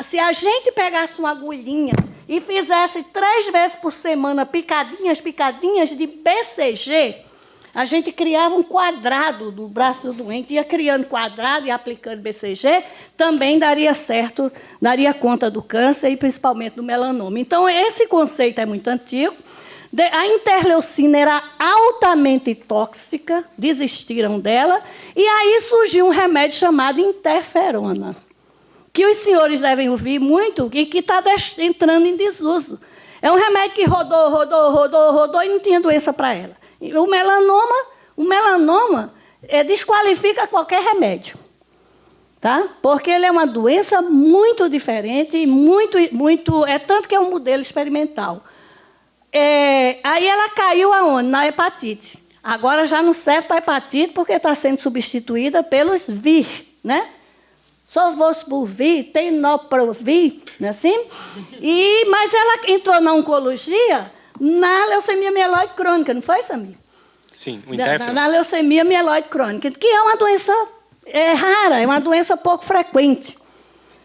se a gente pegasse uma agulhinha e fizesse 3 vezes por semana picadinhas de BCG, a gente criava um quadrado do braço do doente, ia criando quadrado e aplicando BCG, também daria certo, daria conta do câncer e principalmente do melanoma. Então, esse conceito é muito antigo. A interleucina era altamente tóxica, desistiram dela, e aí surgiu um remédio chamado interferona, que os senhores devem ouvir muito e que está entrando em desuso. É um remédio que rodou e não tinha doença para ela. O melanoma desqualifica qualquer remédio, tá? Porque ele é uma doença muito diferente, tanto que é um modelo experimental. Aí ela caiu aonde? Na hepatite. Agora já não serve para hepatite porque está sendo substituída pelos VIR, né? Sovosbuvir, tenoprovir, não é assim? Mas ela entrou na oncologia na leucemia mieloide crônica, não foi, Samir? Sim, o interferon. Na leucemia mieloide crônica, que é uma doença rara, é uma doença pouco frequente.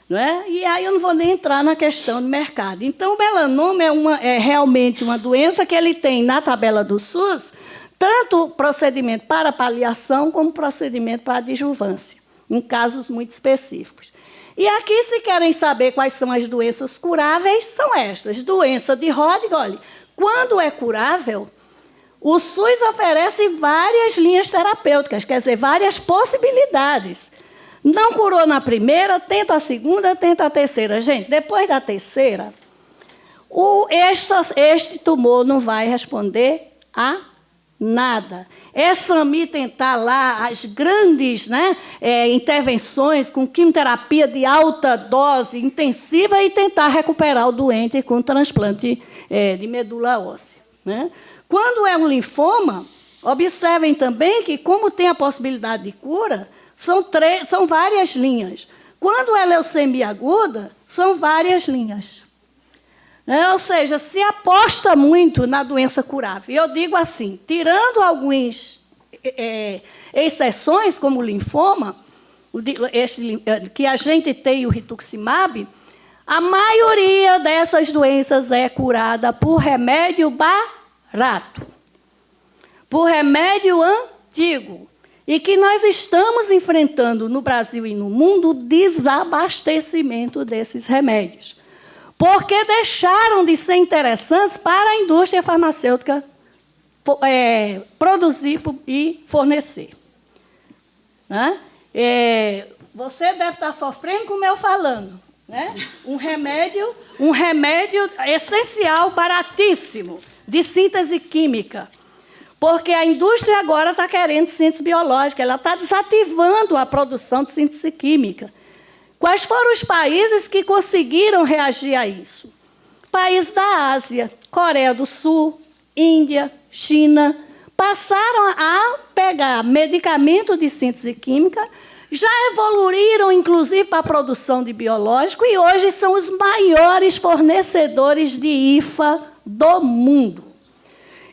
Não é? E aí eu não vou nem entrar na questão do mercado. Então, o melanoma é realmente uma doença que ele tem na tabela do SUS, tanto procedimento para paliação como procedimento para adjuvância, em casos muito específicos. E aqui, se querem saber quais são as doenças curáveis, são estas. Doença de Hodgkin, olha, quando é curável, o SUS oferece várias linhas terapêuticas, quer dizer, várias possibilidades. Não curou na primeira, tenta a segunda, tenta a terceira. Gente, depois da terceira, este tumor não vai responder a nada. É Sami tentar lá as grandes intervenções com quimioterapia de alta dose intensiva e tentar recuperar o doente com transplante de medula óssea. Né? Quando é um linfoma, observem também que, como tem a possibilidade de cura, são várias linhas. Quando é leucemia aguda, são várias linhas. Ou seja, se aposta muito na doença curável. Eu digo assim, tirando algumas exceções, como o linfoma, que a gente tem, o rituximab, a maioria dessas doenças é curada por remédio barato, por remédio antigo, e que nós estamos enfrentando no Brasil e no mundo o desabastecimento desses remédios, porque deixaram de ser interessantes para a indústria farmacêutica produzir e fornecer. Né? Você deve estar sofrendo como eu falando. Né? Um remédio essencial, baratíssimo, de síntese química. Porque a indústria agora está querendo síntese biológica, ela está desativando a produção de síntese química. Quais foram os países que conseguiram reagir a isso? Países da Ásia, Coreia do Sul, Índia, China, passaram a pegar medicamento de síntese química, já evoluíram, inclusive, para a produção de biológico e hoje são os maiores fornecedores de IFA do mundo.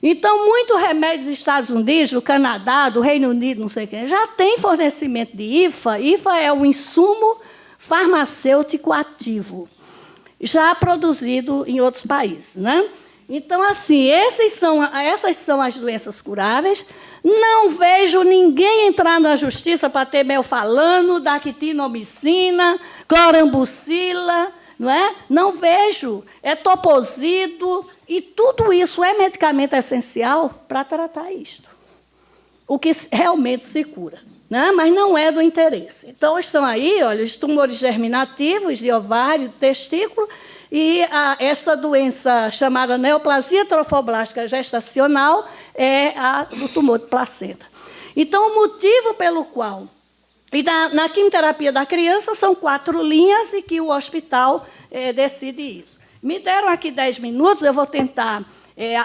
Então, muitos remédios dos Estados Unidos, do Canadá, do Reino Unido, não sei o quê, já tem fornecimento de IFA. IFA é um insumo farmacêutico ativo, já produzido em outros países. Né? Então, assim, essas são as doenças curáveis. Não vejo ninguém entrar na justiça para ter melfalano, dactinomicina, clorambucila, não é? Não vejo. É toposido, e tudo isso é medicamento essencial para tratar isto. O que realmente se cura. Né? Mas não é do interesse. Então, estão aí, olha, os tumores germinativos de ovário, de testículo, e essa doença chamada neoplasia trofoblástica gestacional é a do tumor de placenta. Então, o motivo pelo qual... E na quimioterapia da criança são 4 linhas e que o hospital decide isso. Me deram aqui 10 minutos, eu vou tentar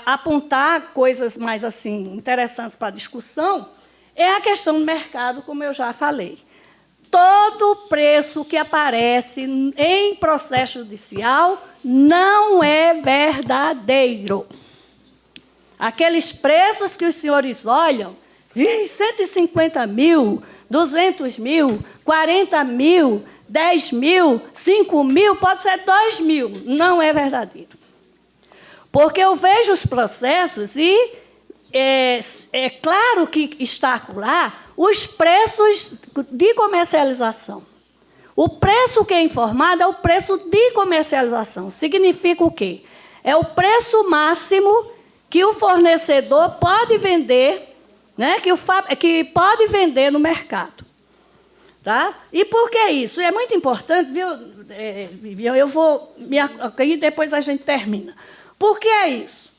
apontar coisas mais assim, interessantes para a discussão. É a questão do mercado, como eu já falei. Todo preço que aparece em processo judicial não é verdadeiro. Aqueles preços que os senhores olham, 150 mil, 200 mil, 40 mil, 10 mil, 5 mil, pode ser 2 mil, não é verdadeiro. Porque eu vejo os processos e é claro que está lá os preços de comercialização. O preço que é informado é o preço de comercialização. Significa o quê? É o preço máximo que o fornecedor pode vender, né? que pode vender no mercado. Tá? E por que isso? É muito importante, viu, Vivian? Eu vou... E depois a gente termina. Por que é isso?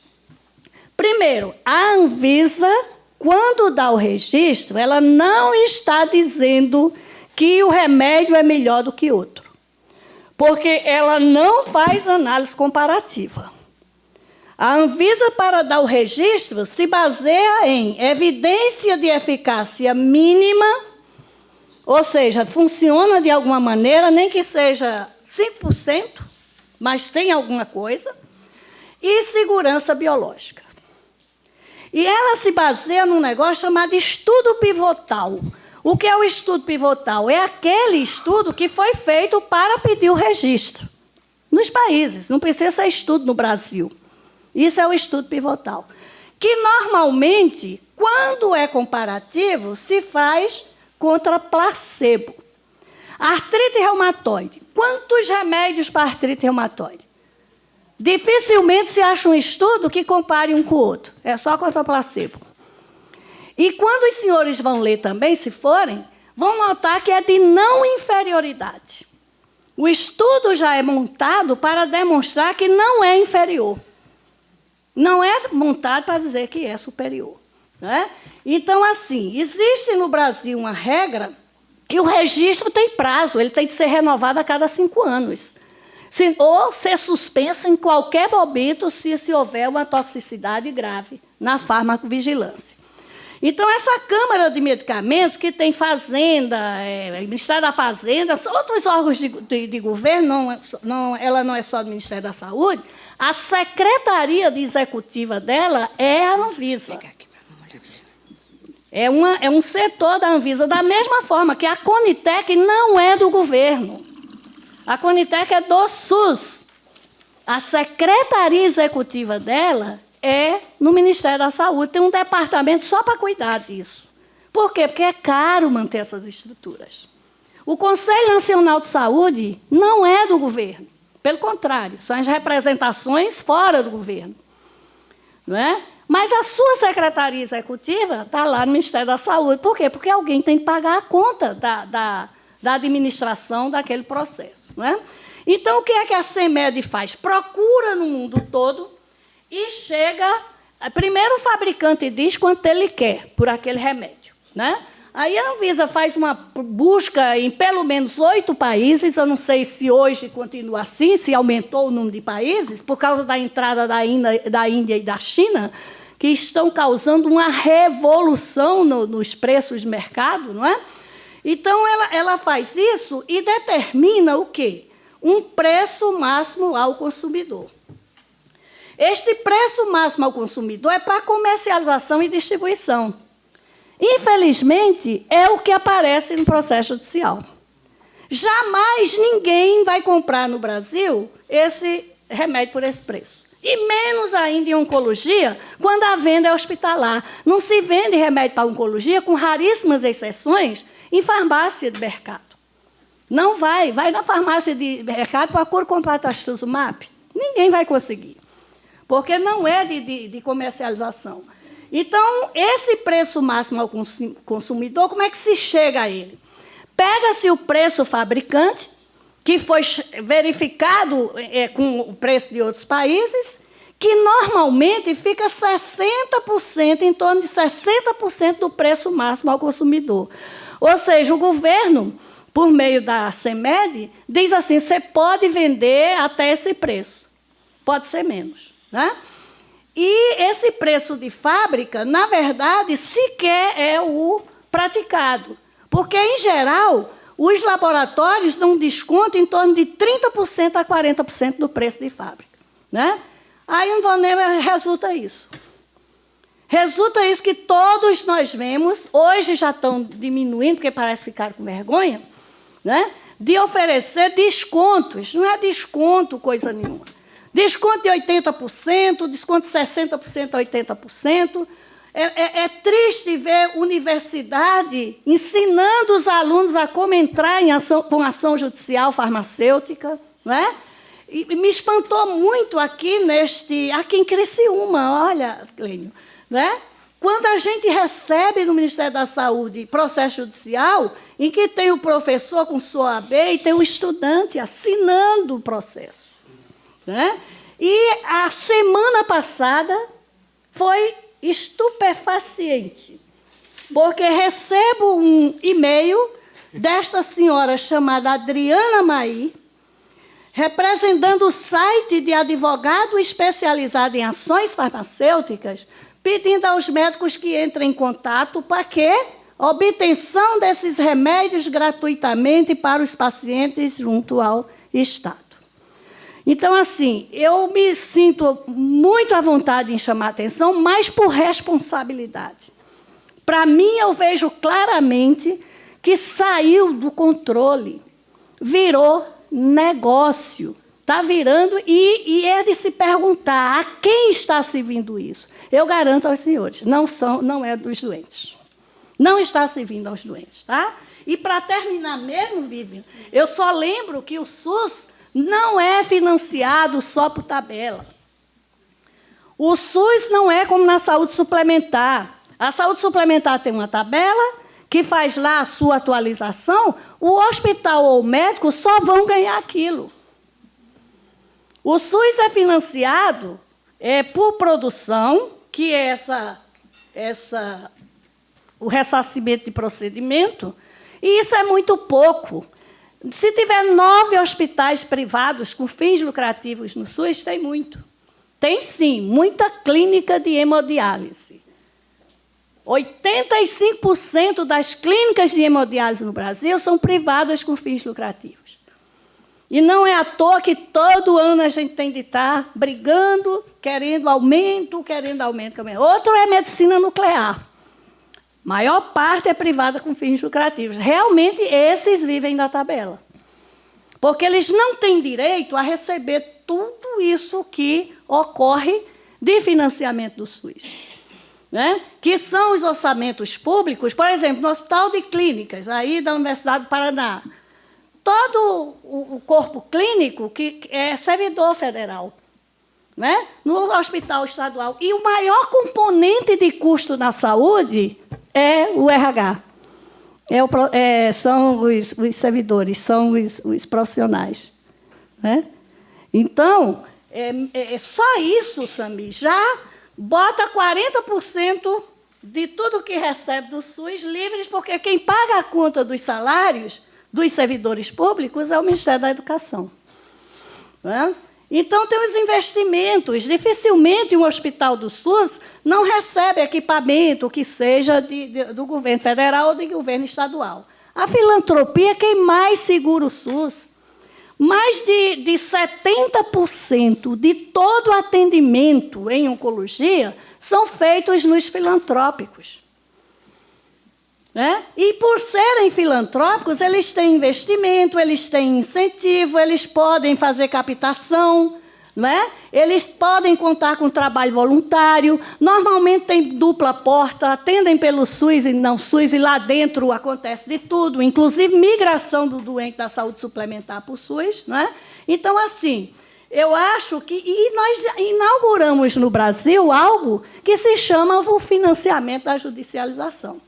Primeiro, a Anvisa, quando dá o registro, ela não está dizendo que o remédio é melhor do que outro, porque ela não faz análise comparativa. A Anvisa, para dar o registro, se baseia em evidência de eficácia mínima, ou seja, funciona de alguma maneira, nem que seja 5%, mas tem alguma coisa, e segurança biológica. E ela se baseia num negócio chamado estudo pivotal. O que é o estudo pivotal? É aquele estudo que foi feito para pedir o registro nos países. Não precisa ser estudo no Brasil. Isso é o estudo pivotal. Que, normalmente, quando é comparativo, se faz contra placebo. Artrite reumatoide. Quantos remédios para artrite reumatoide? Dificilmente se acha um estudo que compare um com o outro. É só contra placebo. E quando os senhores vão ler também, se forem, vão notar que é de não inferioridade. O estudo já é montado para demonstrar que não é inferior. Não é montado para dizer que é superior. Né? Então, assim, existe no Brasil uma regra e o registro tem prazo, ele tem que ser renovado a cada 5 anos. Ou ser suspenso em qualquer momento se houver uma toxicidade grave na farmacovigilância. Então, essa Câmara de Medicamentos, que tem Fazenda, Ministério da Fazenda, outros órgãos de governo, ela não é só do Ministério da Saúde, a secretaria executiva dela é a Anvisa. É um setor da Anvisa, da mesma forma que a Conitec não é do governo. A Conitec é do SUS. A secretaria executiva dela é no Ministério da Saúde. Tem um departamento só para cuidar disso. Por quê? Porque é caro manter essas estruturas. O Conselho Nacional de Saúde não é do governo. Pelo contrário, são as representações fora do governo. Não é? Mas a sua secretaria executiva está lá no Ministério da Saúde. Por quê? Porque alguém tem que pagar a conta da administração daquele processo. Não é? Então, o que é que a CEMED faz? Procura no mundo todo e chega... Primeiro, o fabricante diz quanto ele quer por aquele remédio. Né? Aí a Anvisa faz uma busca em pelo menos 8 países, eu não sei se hoje continua assim, se aumentou o número de países, por causa da entrada da Índia e da China, que estão causando uma revolução nos preços de mercado. Não é? Então, ela faz isso e determina o quê? Um preço máximo ao consumidor. Este preço máximo ao consumidor é para comercialização e distribuição. Infelizmente, é o que aparece no processo judicial. Jamais ninguém vai comprar no Brasil esse remédio por esse preço. E menos ainda em oncologia, quando a venda é hospitalar. Não se vende remédio para oncologia, com raríssimas exceções, em farmácia de mercado. Não vai. Vai na farmácia de mercado, procura comprar trastuzumab. Ninguém vai conseguir, porque não é de comercialização. Então, esse preço máximo ao consumidor, como é que se chega a ele? Pega-se o preço fabricante, que foi verificado com o preço de outros países, que normalmente fica 60%, em torno de 60% do preço máximo ao consumidor. Ou seja, o governo, por meio da CEMED, diz assim, você pode vender até esse preço, pode ser menos. Né? E esse preço de fábrica, na verdade, sequer é o praticado. Porque, em geral, os laboratórios dão um desconto em torno de 30% a 40% do preço de fábrica. Né? Aí, não vou nem... Resulta isso. Resulta isso que todos nós vemos, hoje já estão diminuindo, porque parece ficar com vergonha, né? De oferecer descontos. Não é desconto coisa nenhuma. Desconto de 80%, desconto de 60% a 80%. É triste ver universidade ensinando os alunos a como entrar com ação judicial farmacêutica. Não é? E me espantou muito aqui em Criciúma, olha, Clênio, não é? Quando a gente recebe no Ministério da Saúde processo judicial, em que tem o professor com sua OAB e tem o estudante assinando o processo. Né? E a semana passada foi estupefaciente, porque recebo um e-mail desta senhora chamada Adriana Maí, representando o site de advogado especializado em ações farmacêuticas, pedindo aos médicos que entrem em contato para quê? Obtenção desses remédios gratuitamente para os pacientes junto ao Estado. Então, assim, eu me sinto muito à vontade em chamar a atenção, mas por responsabilidade. Para mim, eu vejo claramente que saiu do controle, virou negócio. Está virando e é de se perguntar a quem está servindo isso. Eu garanto aos senhores, não é dos doentes. Não está servindo aos doentes. Tá? E, para terminar mesmo, Vivian, eu só lembro que o SUS não é financiado só por tabela. O SUS não é como na saúde suplementar. A saúde suplementar tem uma tabela que faz lá a sua atualização, o hospital ou o médico só vão ganhar aquilo. O SUS é financiado por produção, que é o ressarcimento de procedimento, e isso é muito pouco. Se tiver 9 hospitais privados com fins lucrativos no SUS, tem muito. Tem, sim, muita clínica de hemodiálise. 85% das clínicas de hemodiálise no Brasil são privadas com fins lucrativos. E não é à toa que todo ano a gente tem de estar brigando, querendo aumento. Outro é medicina nuclear. Maior parte é privada com fins lucrativos. Realmente, esses vivem da tabela. Porque eles não têm direito a receber tudo isso que ocorre de financiamento do SUS, né? Que são os orçamentos públicos, por exemplo, no Hospital de Clínicas, aí da Universidade do Paraná. Todo o corpo clínico que é servidor federal, né? No hospital estadual. E o maior componente de custo na saúde é o RH. São os servidores, são os profissionais, né? Então, só isso, Sami, já bota 40% de tudo que recebe do SUS livres, porque quem paga a conta dos salários dos servidores públicos é o Ministério da Educação, né? Então, tem os investimentos. Dificilmente um hospital do SUS não recebe equipamento que seja do governo federal ou do governo estadual. A filantropia é quem mais segura o SUS. Mais de 70% de todo o atendimento em oncologia são feitos nos filantrópicos, né? E, por serem filantrópicos, eles têm investimento, eles têm incentivo, eles podem fazer captação, né? Eles podem contar com trabalho voluntário, normalmente tem dupla porta, atendem pelo SUS e não SUS, e lá dentro acontece de tudo, inclusive migração do doente da saúde suplementar para o SUS, né? Então, assim, eu acho que... E nós inauguramos no Brasil algo que se chama o financiamento da judicialização,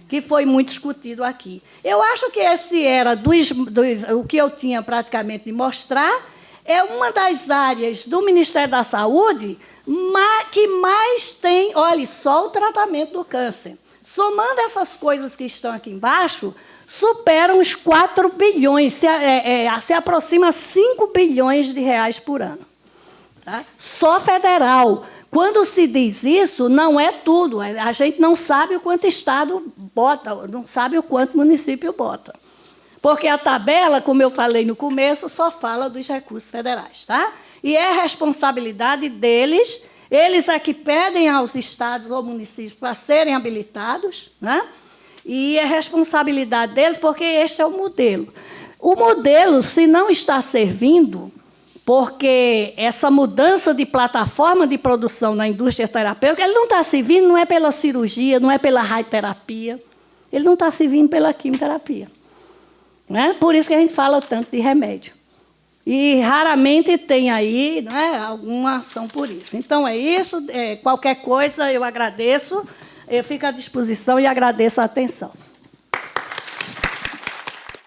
que foi muito discutido aqui. Eu acho que esse era o que eu tinha praticamente de mostrar, é uma das áreas do Ministério da Saúde que mais tem, olha, só o tratamento do câncer. Somando essas coisas que estão aqui embaixo, superam os 4 bilhões, se aproxima a 5 bilhões de reais por ano. Tá? Só federal. Quando se diz isso, não é tudo. A gente não sabe o quanto o Estado bota, não sabe o quanto o município bota. Porque a tabela, como eu falei no começo, só fala dos recursos federais, tá? E é responsabilidade deles, eles é que pedem aos estados ou municípios para serem habilitados, né? E é responsabilidade deles, porque este é o modelo. O modelo, se não está servindo, porque essa mudança de plataforma de produção na indústria terapêutica, ele não está servindo, não é pela cirurgia, não é pela radioterapia, ele não está servindo pela quimioterapia. Né? Por isso que a gente fala tanto de remédio. E raramente tem aí, né, alguma ação por isso. Então, é isso. Qualquer coisa, eu agradeço. Eu fico à disposição e agradeço a atenção.